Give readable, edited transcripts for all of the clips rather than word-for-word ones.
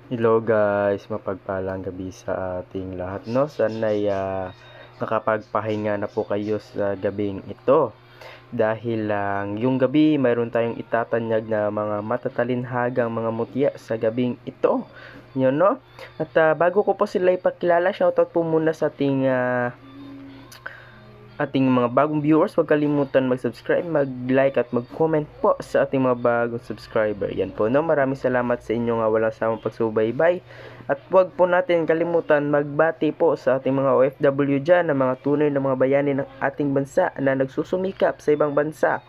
Hello guys, mapagpalang gabi sa ating lahat, no? Sana'y nakapagpahinga na po kayo sa gabing ito. Dahil yung gabi, mayroon tayong itatanyag na mga matatalinhagang mga mutya sa gabing ito. Yun, no? At bago ko po sila ipakilala, shoutout po muna sa ating mga bagong viewers. Huwag kalimutan mag-subscribe, mag-like at mag-comment po sa ating mga bagong subscriber. Yan po, no? Maraming salamat sa inyong walang samang pagsubaybay. At huwag po natin kalimutan magbati po sa ating mga OFW dyan, na mga tunay na mga bayani ng ating bansa na nagsusumikap sa ibang bansa.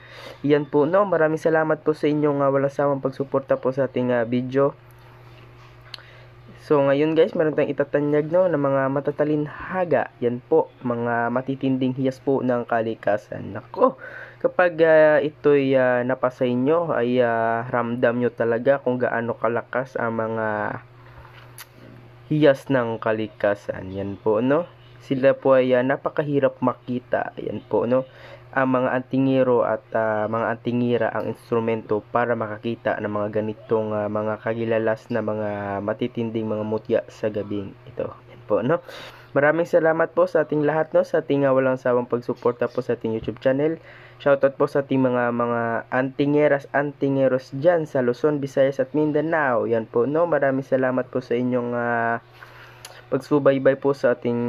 Yan po, no? Maraming salamat po sa inyong walang samang pagsuporta po sa ating video. So ngayon guys, meron tayong itatanyag, no, ng mga matatalinhaga. Yan po, mga matitinding hiyas po ng kalikasan. Nako, kapag ito'y napasa inyo, ay ramdam nyo talaga kung gaano kalakas ang mga hiyas ng kalikasan. Yan po, no. Sila po ay napakahirap makita. Yan po, no. Ang mga antingero at mga antingira ang instrumento para makakita ng mga ganitong mga kagilalas na mga matitinding mga mutya sa gabing ito. Yan po, no. Maraming salamat po sa ating lahat, no, sa ating walang sawang pagsuporta po sa ating YouTube channel. Shoutout po sa ating mga antingeros dyan sa Luzon, Visayas at Mindanao. Yan po, no. Maraming salamat po sa inyong pagsubaybay po sa ating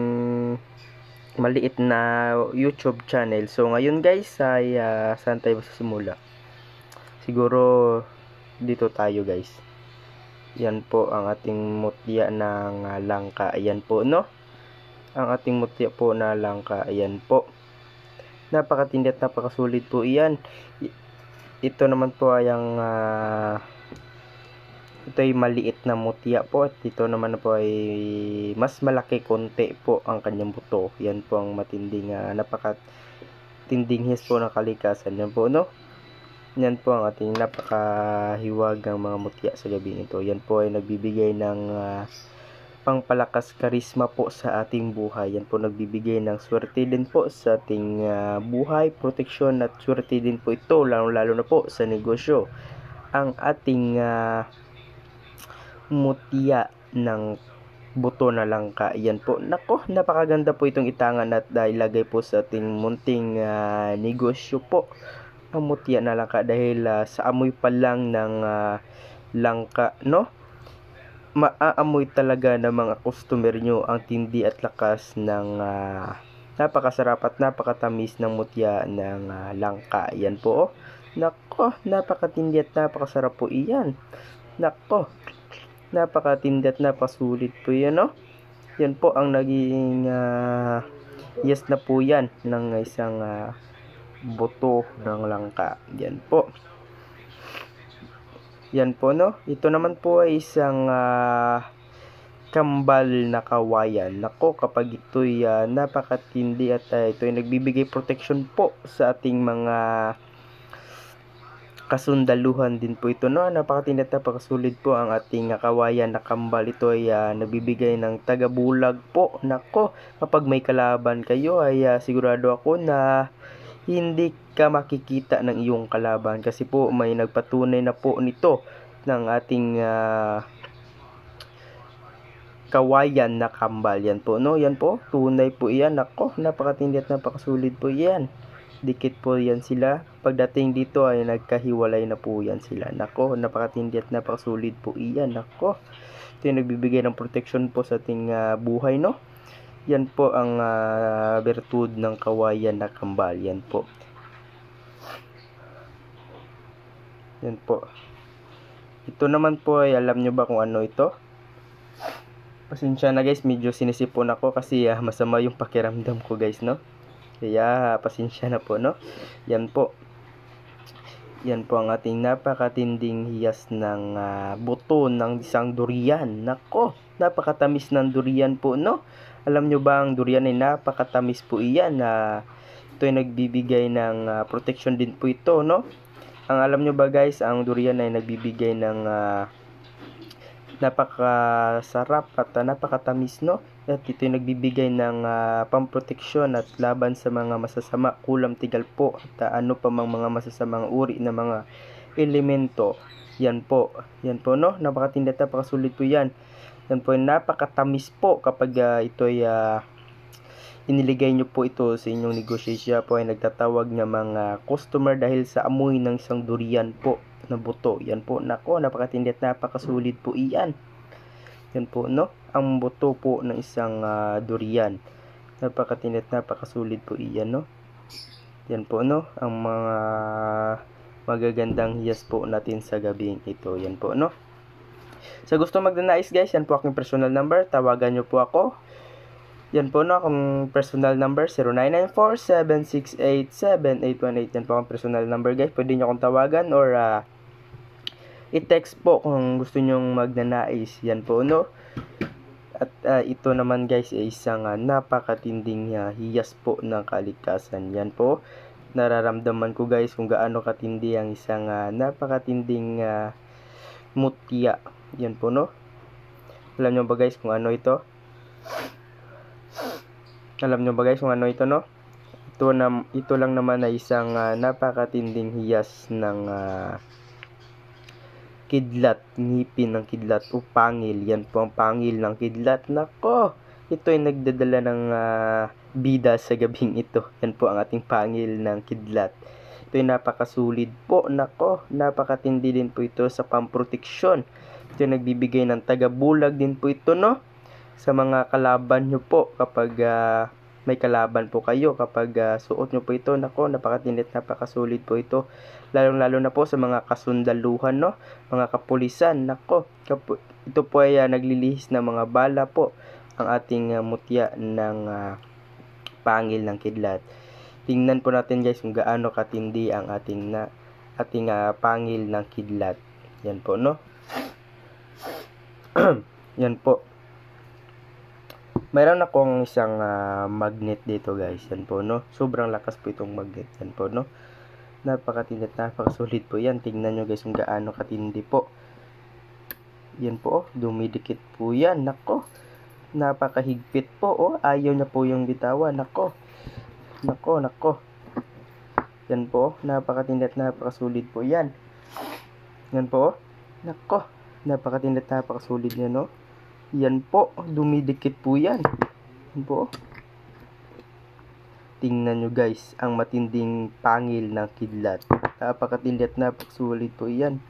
maliit na YouTube channel. So ngayon guys ay saan tayo magsisimula? Siguro dito tayo guys. Yan po ang ating mutya ng langka. Ayan po, no? Ang ating mutya po na langka. Ayan po. Napakatindi at napakasulit po iyan. Ito naman po ay ang ito ay maliit na mutya po, at ito naman po ay mas malaki konti po ang kanyang buto. Yan po ang matinding napakatinding hiyas po ng kalikasan. Yan po, no? Yan po ang ating napakahiwagang mga mutya sa gabi nito. Yan po ay nagbibigay ng pangpalakas karisma po sa ating buhay. Yan po nagbibigay ng swerte din po sa ating buhay, proteksyon at swerte din po ito, lalo na po sa negosyo. Ang ating mutya ng buto na langka. Yan po. Nako, napakaganda po itong itangan at ilagay po sa ating munting negosyo po. Ang mutya na langka, dahil sa amoy pa lang ng langka, no? Maaamoy talaga ng mga customer nyo ang tindi at lakas ng napakasarap at napakatamis ng mutya ng langka. Yan po. Nako, napakatindi at napakasarap po iyan. Nako, napakatindi at napasulit po yan, no? Yan po ang naging yes na po yan ng isang buto ng langka. Yan po. Yan po, no? Ito naman po ay isang kambal na kawayan. Nako, kapag ito'y napakatindi at ito'y nagbibigay protection po sa ating mga kasundaluhan din po ito, no? Napakatindi at napakasulit po ang ating kawayan na kambal. Ito ay nagbibigay ng tagabulag po. Nako, kapag may kalaban kayo ay sigurado ako na hindi ka makikita ng iyong kalaban, kasi po may nagpatunay na po nito ng ating kawayan na kambal. Yan po, no? Yan po, tunay po iyan. Nako, napakatindi at napakasulit po iyan. Dikit po yan sila. Pagdating dito ay nagkahiwalay na po yan sila. Nako, napakatindi at napakasulit po iyan. Nako, ito yung nagbibigay ng protection po sa ating buhay, no? Yan po ang bertud ng kawayan na kambal. Yan po. Yan po. Ito naman po ay, alam nyo ba kung ano ito? Pasensya na guys, medyo sinisipon ako kasi masama yung pakiramdam ko guys, no? Kaya pasensya na po, no? Yan po. Yan po ang ating napakatinding hiyas ng buto ng isang durian. Nako, napakatamis ng durian po, no? Alam nyo ba ang durian ay napakatamis po iyan. Ito ay nagbibigay ng protection din po ito, no? Ang alam nyo ba guys, ang durian ay nagbibigay ng napakasarap at napakatamis, no? At ito ay nagbibigay ng pamproteksyon at laban sa mga masasama, kulam, tigal po, at ano pa mang mga masasamang uri na mga elemento. Yan po no, napakatindi at napakasulit po yan. Yan po, napakatamis po kapag ito ay iniligay nyo po ito sa inyong negosyo. Siya po ay nagtatawag ng mga customer dahil sa amoy ng isang durian po na buto. Yan po, nako, napakatindi at napakasulit po iyan. Yan po no, ang buto po ng isang durian. Napakatindi at napakasulit po iyan no. Yan po no, ang mga magagandang hiyas po natin sa gabing ito. Yan po no. Sa gusto magdanais guys, yan po aking personal number. Tawagan nyo po ako. Yan po no, akong personal number 0994-768-7818. Yan po akong personal number guys. Pwede nyo akong tawagan or i-text po kung gusto nyong magnanais. Yan po no. At ito naman guys ay isang napakatinding hiyas po ng kaligtasan. Yan po, nararamdaman ko guys kung gaano katindi ang isang napakatinding mutya. Yan po no. Alam nyo ba guys kung ano ito? Alam nyo ba guys kung ano ito no? Ito lang naman ay isang napakatinding hiyas ng kidlat, ngipin ng kidlat o pangil. Yan po ang pangil ng kidlat. Nako, ito ay nagdadala ng bida sa gabing ito. Yan po ang ating pangil ng kidlat. Ito ay napakasulid po. Nako, napakatindi din po ito sa pamproteksyon. Ito ay nagbibigay ng tagabulag din po ito no, sa mga kalaban nyo po kapag may kalaban po kayo, kapag suot nyo po ito. Nako, napakatindi at napakasulit po ito. Lalo na po sa mga kasundaluhan no, mga kapulisan. Nako, ito po ay naglilihis ng mga bala po ang ating mutya ng pangil ng kidlat. Tingnan po natin guys kung gaano katindi ang ating pangil ng kidlat. Yan po no. Yan po. Mayroon akong isang magnet dito guys. Yan po no. Sobrang lakas po itong magnet. Yan po no. Napakatindi at napakasulit po yan. Tingnan nyo guys kung gaano katindi po. Yan po, dumidikit po yan. Nako, napakahigpit po. Oh, ayaw na po yung bitawan. Nako, nako. Yan po, napakatindi at napakasulit po yan. Yan po, nako, napakatindi at napakasulit yan no. Yan po, dumidikit po yan. Yan po. Tingnan nyo guys, ang matinding pangil ng kidlat. Napakatindi at napakasulit po yan.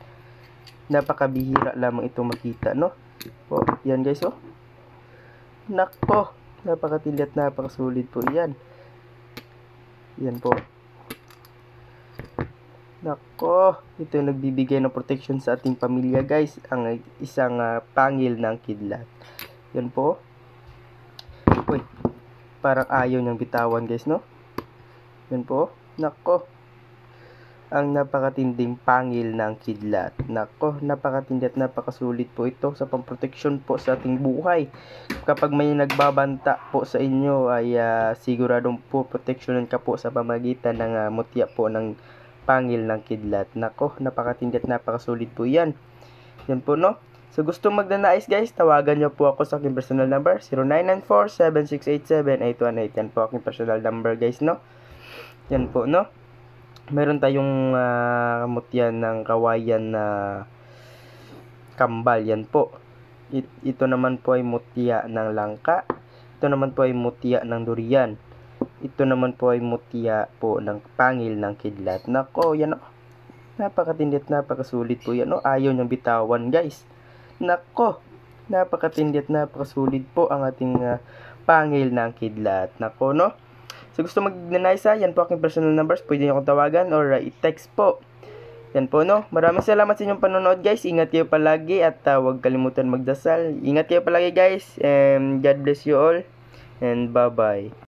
Napakabihira lamang ito makita, no? O, yan guys, oh. Nako, napakatindi at napakasulit po yan. Yan po. Nako, ito yung nagbibigay ng protection sa ating pamilya guys. Ang isang pangil ng kidlat. Yan po. Uy, parang ayaw niyang bitawan guys no. Yan po. Nako, ang napakatinding pangil ng kidlat. Nako, napakatindi at napakasulit po ito sa pamproteksyon po sa ating buhay. Kapag may nagbabanta po sa inyo ay siguradong po proteksyonan ka po sa pamagitan ng mutya po ng pangil ng kidlat. Nako, napakatindi at napakasulit po yan. Yan po no. So gusto magdanais guys, tawagan nyo po ako sa aking personal number 0994-768-7818. Yan po aking personal number guys no. Yan po no. Meron tayong mutya ng kawayan na kambal. Yan po. Ito naman po ay mutya ng langka. Ito naman po ay mutya ng durian. Ito naman po ay mutya po ng pangil ng kidlat. Nako, yan o. Napakatindi at napakasulit po yan o. Ayaw niyang bitawan guys. Nako, napakatindi at napakasulit po ang ating pangil ng kidlat. Nako no. So gusto mag-danais yan po aking personal numbers. Pwede nyo akong tawagan or i-text po. Yan po no. Maraming salamat sa inyong panonood guys. Ingat kayo palagi at huwag kalimutan magdasal. Ingat kayo palagi guys. And God bless you all. And bye bye.